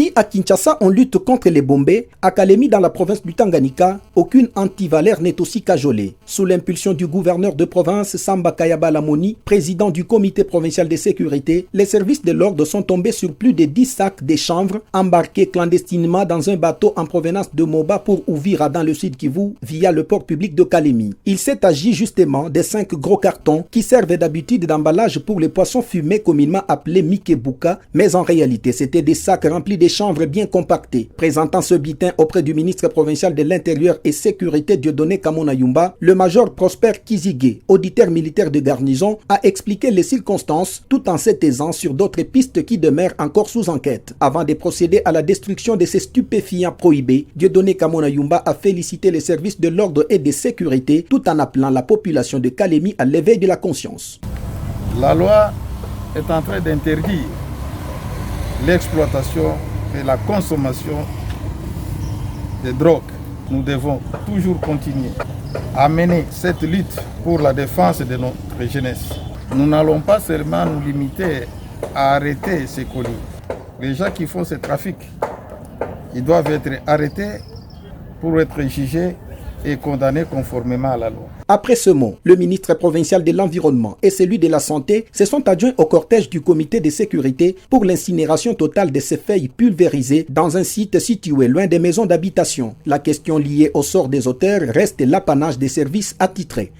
Si à Kinshasa on lutte contre les bombés, à Kalemi dans la province du Tanganyika, aucune antivalère n'est aussi cajolée. Sous l'impulsion du gouverneur de province Samba Kayaba Lamoni, président du comité provincial de sécurité, les services de l'ordre sont tombés sur plus de 10 sacs de chanvre embarqués clandestinement dans un bateau en provenance de Moba pour Uvira dans le sud Kivu via le port public de Kalemi. Il s'est agi justement des 5 gros cartons qui servent d'habitude d'emballage pour les poissons fumés communément appelés Mikebuka, mais en réalité c'était des sacs remplis de chanvre bien compactés. Présentant ce butin auprès du ministre provincial de l'Intérieur et Sécurité Dieudonné Kamona Yumba, le major Prosper Kizigé, auditeur militaire de garnison, a expliqué les circonstances tout en s'étaisant sur d'autres pistes qui demeurent encore sous enquête. Avant de procéder à la destruction de ces stupéfiants prohibés, Dieudonné Kamona Yumba a félicité les services de l'ordre et de sécurité tout en appelant la population de Kalemi à l'éveil de la conscience. La loi est en train d'interdire l'exploitation et la consommation de drogue. Nous devons toujours continuer à mener cette lutte pour la défense de notre jeunesse. Nous n'allons pas seulement nous limiter à arrêter ces colis. Les gens qui font ce trafic, ils doivent être arrêtés pour être jugés et condamnés conformément à la loi. Après ce mot, le ministre provincial de l'Environnement et celui de la Santé se sont adjoints au cortège du comité de sécurité pour l'incinération totale de ces feuilles pulvérisées dans un site situé loin des maisons d'habitation. La question liée au sort des auteurs reste l'apanage des services attitrés.